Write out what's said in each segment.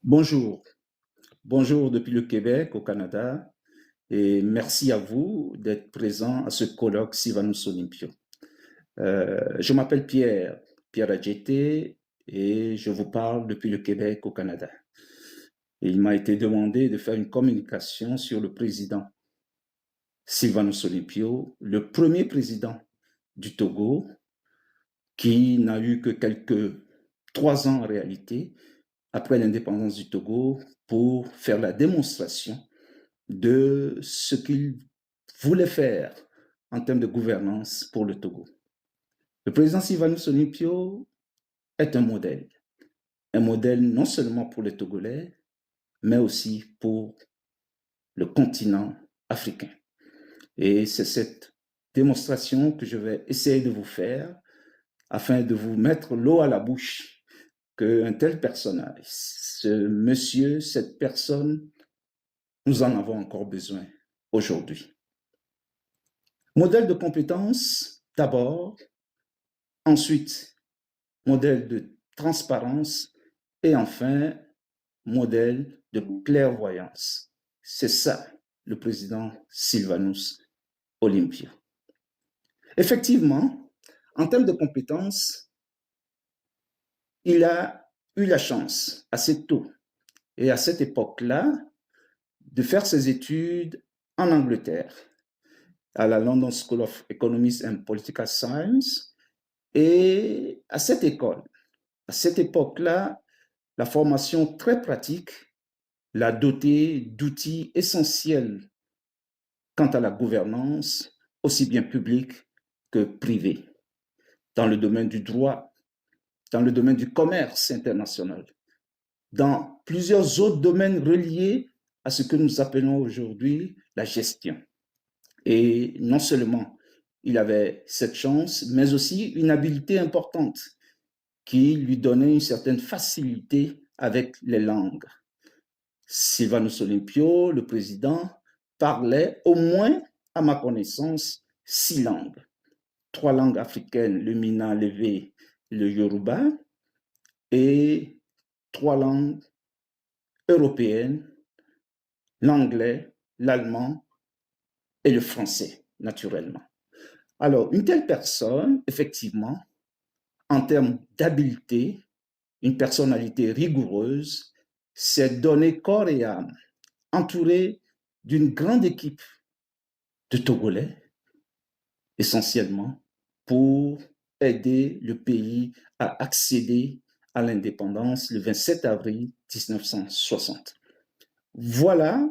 Bonjour, bonjour depuis le Québec au Canada et merci à vous d'être présent à ce colloque Sylvanus Olympio. Je m'appelle Pierre Adjeté et je vous parle depuis le Québec au Canada. Et il m'a été demandé de faire une communication sur le président Sylvanus Olympio, le premier président du Togo qui n'a eu que quelques 3 ans en réalité après l'indépendance du Togo pour faire la démonstration de ce qu'il voulait faire en termes de gouvernance pour le Togo. Le président Sylvanus Olympio est un modèle non seulement pour les Togolais, mais aussi pour le continent africain. Et c'est cette démonstration que je vais essayer de vous faire afin de vous mettre l'eau à la bouche qu'un tel personnage, ce monsieur, cette personne, nous en avons encore besoin aujourd'hui. Modèle de compétence d'abord, ensuite modèle de transparence et enfin modèle de clairvoyance. C'est ça le président Sylvanus Olympio. Effectivement, en termes de compétences, il a eu la chance assez tôt et à cette époque-là de faire ses études en Angleterre à la London School of Economics and Political Science. Et à cette école, à cette époque-là, la formation très pratique l'a doté d'outils essentiels quant à la gouvernance, aussi bien publique que privée, dans le domaine du droit, dans le domaine du commerce international, dans plusieurs autres domaines reliés à ce que nous appelons aujourd'hui la gestion. Et non seulement il avait cette chance, mais aussi une habileté importante qui lui donnait une certaine facilité avec les langues. Sylvanus Olympio, le président, parlait au moins, à ma connaissance, 6 langues. 3 langues africaines, le Mina, l'Ewe, le Yoruba, et 3 langues européennes, l'anglais, l'allemand et le français, naturellement. Alors, une telle personne, effectivement, en termes d'habileté, une personnalité rigoureuse, s'est donné corps et âme, entouré d'une grande équipe de Togolais, essentiellement, pour aider le pays à accéder à l'indépendance le 27 avril 1960. Voilà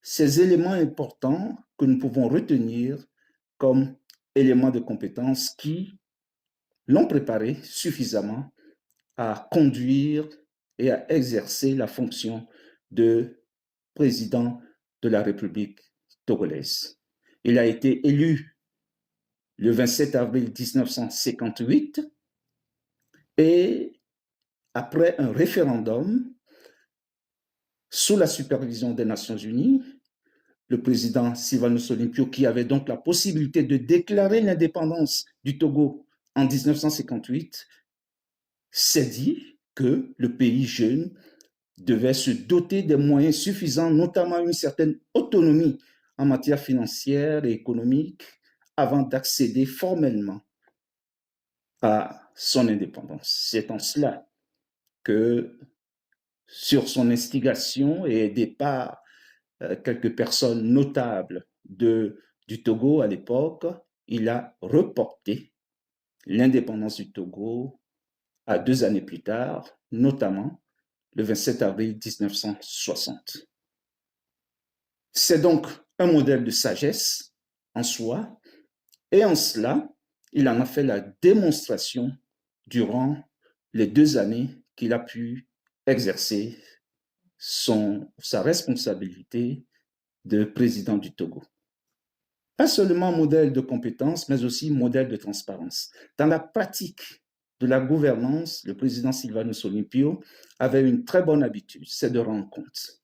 ces éléments importants que nous pouvons retenir comme éléments de compétence qui l'ont préparé suffisamment à conduire et à exercer la fonction de président de la République togolaise. Il a été élu le 27 avril 1958 et après un référendum sous la supervision des Nations Unies, le président Sylvanus Olympio, qui avait donc la possibilité de déclarer l'indépendance du Togo en 1958, s'est dit que le pays jeune devait se doter des moyens suffisants, notamment une certaine autonomie en matière financière et économique, avant d'accéder formellement à son indépendance. C'est en cela que, sur son instigation et aidé par quelques personnes notables du Togo à l'époque, il a reporté l'indépendance du Togo à 2 années plus tard, notamment le 27 avril 1960. C'est donc un modèle de sagesse en soi, et en cela, il en a fait la démonstration durant les 2 années qu'il a pu exercer sa responsabilité de président du Togo. Pas seulement modèle de compétence, mais aussi modèle de transparence. Dans la pratique de la gouvernance, le président Sylvanus Olympio avait une très bonne habitude, c'est de rendre compte.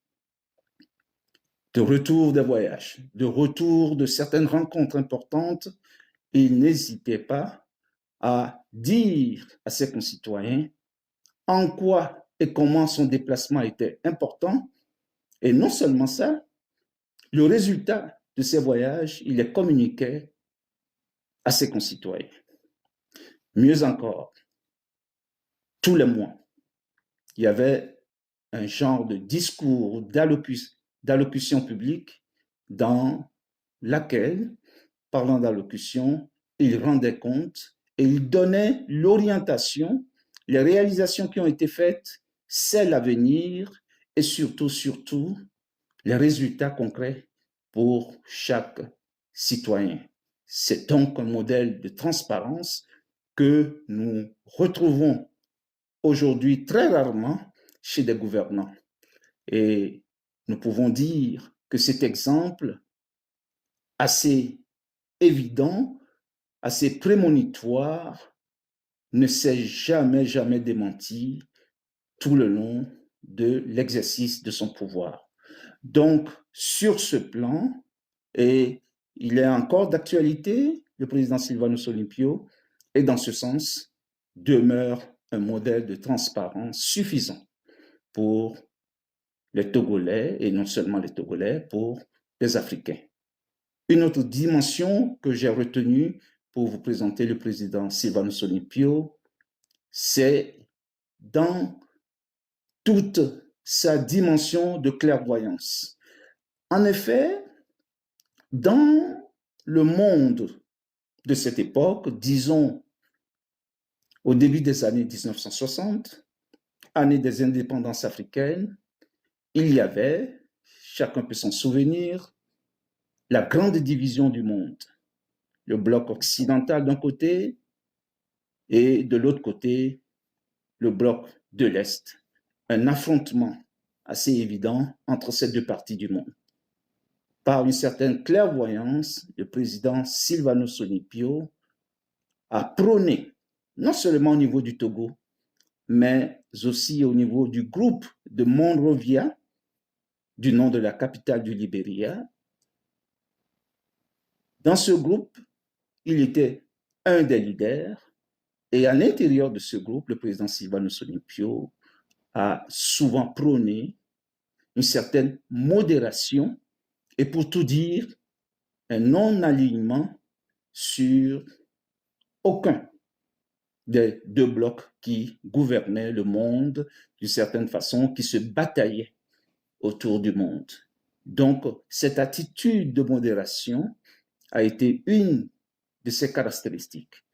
De retour des voyages, de retour de certaines rencontres importantes, il n'hésitait pas à dire à ses concitoyens en quoi et comment son déplacement était important. Et non seulement ça, le résultat de ces voyages, il les communiquait à ses concitoyens. Mieux encore, tous les mois, il y avait un genre de discours d'allocution publique dans laquelle, parlant d'allocution, il rendait compte et il donnait l'orientation, les réalisations qui ont été faites, celles à venir et surtout, les résultats concrets pour chaque citoyen. C'est donc un modèle de transparence que nous retrouvons aujourd'hui très rarement chez des gouvernants. Et nous pouvons dire que cet exemple assez évident, assez prémonitoire, ne s'est jamais démenti tout le long de l'exercice de son pouvoir. Donc, sur ce plan, et il est encore d'actualité, le président Sylvanus Olympio, et dans ce sens, demeure un modèle de transparence suffisant pour les Togolais, et non seulement les Togolais, pour les Africains. Une autre dimension que j'ai retenue pour vous présenter le président Sylvanus Olympio, c'est dans toute sa dimension de clairvoyance. En effet, dans le monde de cette époque, disons au début des années 1960, année des indépendances africaines, il y avait, chacun peut s'en souvenir, la grande division du monde. Le bloc occidental d'un côté et de l'autre côté, le bloc de l'Est. Un affrontement assez évident entre ces deux parties du monde. Par une certaine clairvoyance, le président Sylvanus Olympio a prôné, non seulement au niveau du Togo, mais aussi au niveau du groupe de Monrovia, du nom de la capitale du Libéria. Dans ce groupe, il était un des leaders, et à l'intérieur de ce groupe, le président Sylvanus Olympio a souvent prôné une certaine modération et, pour tout dire, un non-alignement sur aucun des deux blocs qui gouvernaient le monde d'une certaine façon, qui se bataillaient autour du monde. Donc, cette attitude de modération a été une de ses caractéristiques.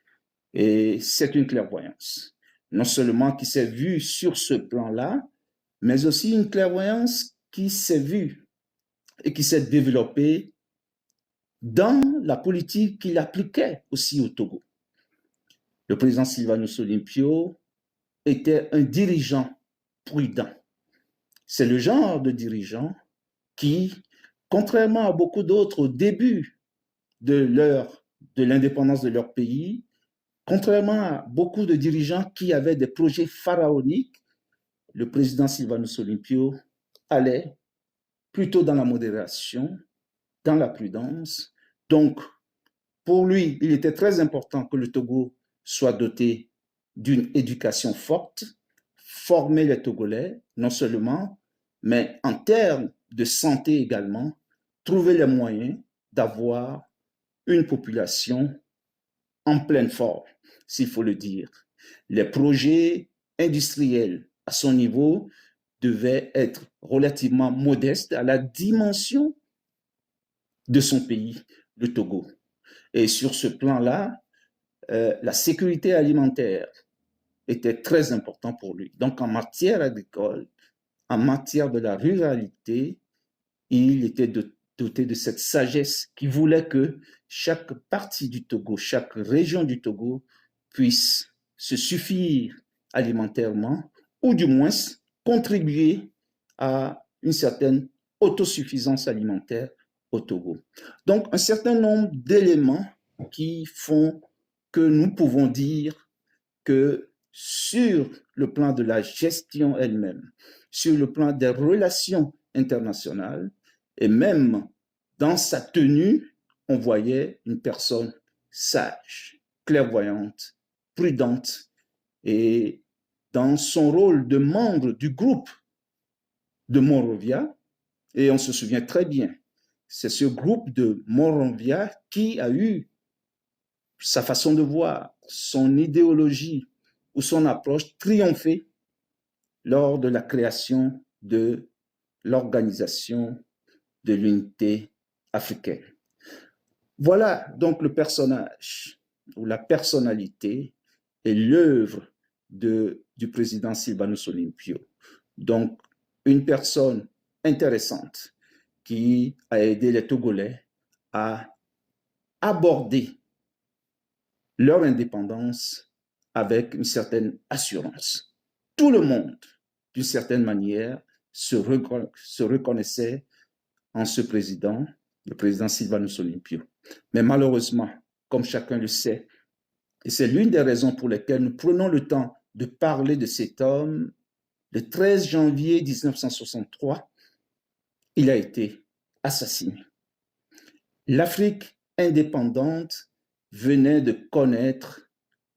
Et c'est une clairvoyance, non seulement qui s'est vue sur ce plan-là, mais aussi une clairvoyance qui s'est vue et qui s'est développée dans la politique qu'il appliquait aussi au Togo. Le président Sylvanus Olympio était un dirigeant prudent. C'est le genre de dirigeant qui, contrairement à beaucoup d'autres au début de l'indépendance de leur pays, contrairement à beaucoup de dirigeants qui avaient des projets pharaoniques, le président Sylvanus Olympio allait plutôt dans la modération, dans la prudence. Donc, pour lui, il était très important que le Togo soit doté d'une éducation forte, former les Togolais, non seulement, mais en termes de santé également, trouver les moyens d'avoir une population en pleine forme, s'il faut le dire. Les projets industriels à son niveau devaient être relativement modestes à la dimension de son pays, le Togo. Et sur ce plan-là, la sécurité alimentaire était très importante pour lui. Donc, en matière agricole, en matière de la ruralité, il était doté de cette sagesse qui voulait que chaque partie du Togo, chaque région du Togo puisse se suffire alimentairement ou du moins contribuer à une certaine autosuffisance alimentaire au Togo. Donc, un certain nombre d'éléments qui font que nous pouvons dire que sur le plan de la gestion elle-même, sur le plan des relations internationales, et même dans sa tenue, on voyait une personne sage, clairvoyante, prudente et dans son rôle de membre du groupe de Monrovia, et on se souvient très bien, c'est ce groupe de Monrovia qui a eu sa façon de voir, son idéologie ou son approche triompher lors de la création de l'Organisation de l'Unité africaine. Voilà donc le personnage ou la personnalité et l'œuvre du président Sylvanus Olympio. Donc, une personne intéressante qui a aidé les Togolais à aborder leur indépendance avec une certaine assurance. Tout le monde, d'une certaine manière, se reconnaissait en ce président, le président Sylvanus Olympio. Mais malheureusement, comme chacun le sait, et c'est l'une des raisons pour lesquelles nous prenons le temps de parler de cet homme, le 13 janvier 1963, il a été assassiné. L'Afrique indépendante venait de connaître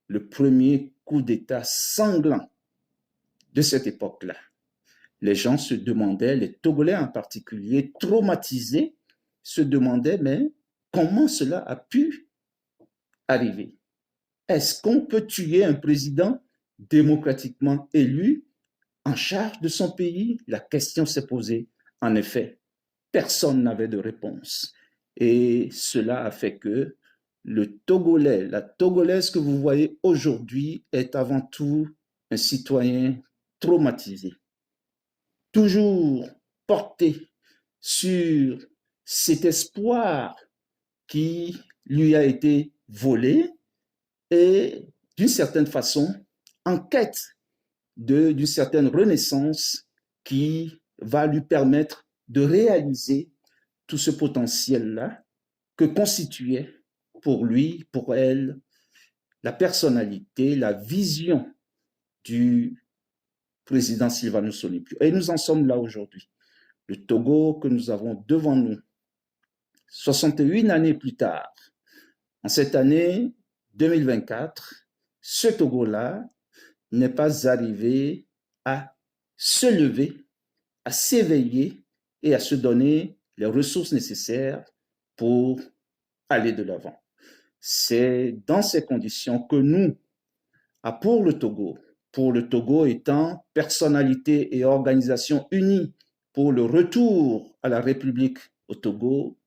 le premier coup d'État sanglant de cette époque-là. Les gens se demandaient, les Togolais en particulier, traumatisés, se demandaient, mais comment cela a pu arriver? Est-ce qu'on peut tuer un président démocratiquement élu en charge de son pays? La question s'est posée. En effet, personne n'avait de réponse. Et cela a fait que le Togolais, la Togolaise que vous voyez aujourd'hui est avant tout un citoyen traumatisé, toujours porté sur cet espoir qui lui a été volé et d'une certaine façon en quête d'une certaine renaissance qui va lui permettre de réaliser tout ce potentiel-là que constituait pour lui, pour elle, la personnalité, la vision du président Sylvanus Olympio. Et nous en sommes là aujourd'hui. Le Togo que nous avons devant nous, 61 années plus tard, en cette année 2024, ce Togo-là n'est pas arrivé à se lever, à s'éveiller et à se donner les ressources nécessaires pour aller de l'avant. C'est dans ces conditions que nous, pour le Togo étant personnalité et organisation unie pour le retour à la République au Togo,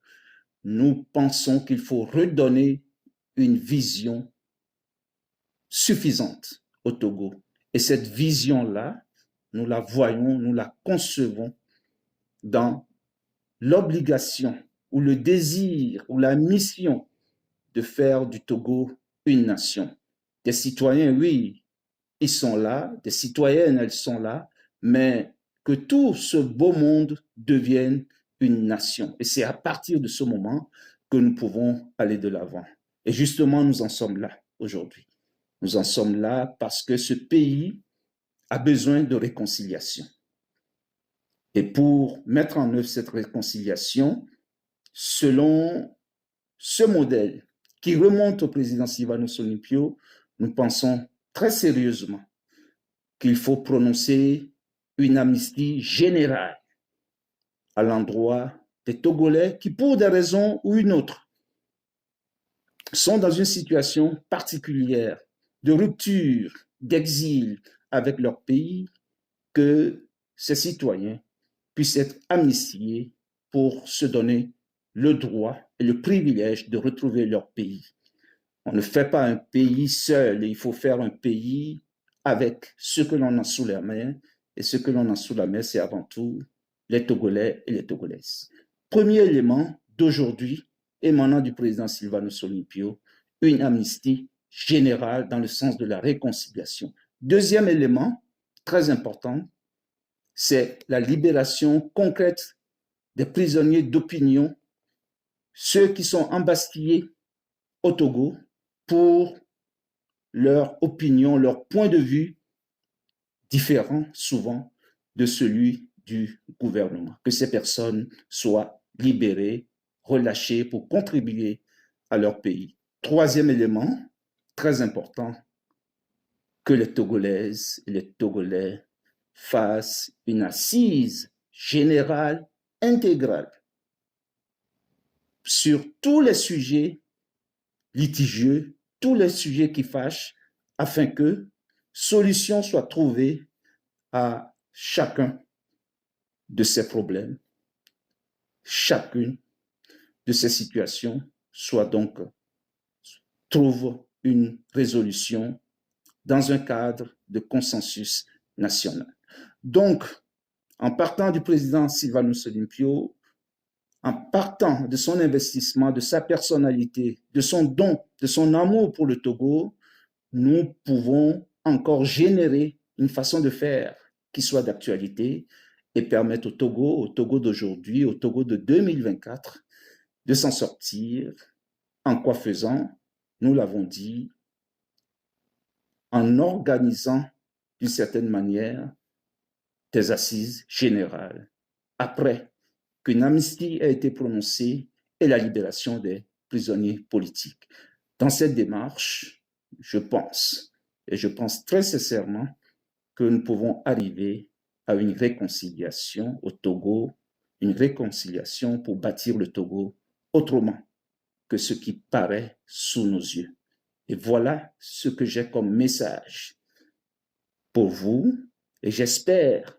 nous pensons qu'il faut redonner une vision suffisante au Togo. Et cette vision-là, nous la voyons, nous la concevons dans l'obligation ou le désir ou la mission de faire du Togo une nation. Des citoyens, oui, ils sont là, des citoyennes, elles sont là, mais que tout ce beau monde devienne une nation. Et c'est à partir de ce moment que nous pouvons aller de l'avant. Et justement, nous en sommes là aujourd'hui. Nous en sommes là parce que ce pays a besoin de réconciliation. Et pour mettre en œuvre cette réconciliation, selon ce modèle qui remonte au président Sylvanus Olympio, nous pensons très sérieusement qu'il faut prononcer une amnistie générale à l'endroit des Togolais qui, pour des raisons ou une autre, sont dans une situation particulière de rupture, d'exil avec leur pays, que ces citoyens puissent être amnistiés pour se donner le droit et le privilège de retrouver leur pays. On ne fait pas un pays seul, il faut faire un pays avec ce que l'on a sous la main. Et ce que l'on a sous la main, c'est avant tout les Togolais et les Togolaises. Premier élément d'aujourd'hui, émanant du président Sylvanus Olympio, une amnistie générale dans le sens de la réconciliation. Deuxième élément, très important, c'est la libération concrète des prisonniers d'opinion, ceux qui sont embastillés au Togo pour leur opinion, leur point de vue différent souvent de celui du gouvernement. Que ces personnes soient libérées, relâchées pour contribuer à leur pays. Troisième élément, très important, que les Togolaises et les Togolais fassent une assise générale intégrale sur tous les sujets litigieux, tous les sujets qui fâchent, afin que solution soit trouvée à chacun de ces problèmes, chacune de ces situations soit donc trouve une résolution dans un cadre de consensus national. Donc, en partant du président Sylvanus Olympio, en partant de son investissement, de sa personnalité, de son don, de son amour pour le Togo, nous pouvons encore générer une façon de faire qui soit d'actualité et permettre au Togo d'aujourd'hui, au Togo de 2024, de s'en sortir. En quoi faisant? Nous l'avons dit, en organisant d'une certaine manière des assises générales après qu'une amnistie a été prononcée et la libération des prisonniers politiques. Dans cette démarche, je pense, et je pense très sincèrement, que nous pouvons arriver à une réconciliation au Togo, une réconciliation pour bâtir le Togo autrement que ce qui paraît sous nos yeux. Et voilà ce que j'ai comme message pour vous, et j'espère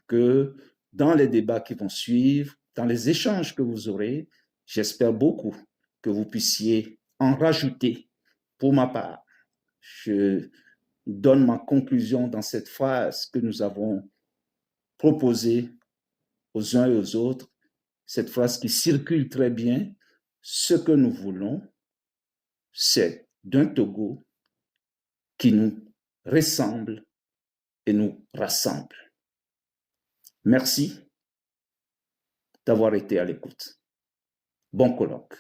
que dans les débats qui vont suivre, dans les échanges que vous aurez, j'espère beaucoup que vous puissiez en rajouter. Pour ma part, je donne ma conclusion dans cette phrase que nous avons proposée aux uns et aux autres, cette phrase qui circule très bien. Ce que nous voulons, c'est d'un Togo qui nous ressemble et nous rassemble. Merci d'avoir été à l'écoute. Bon colloque.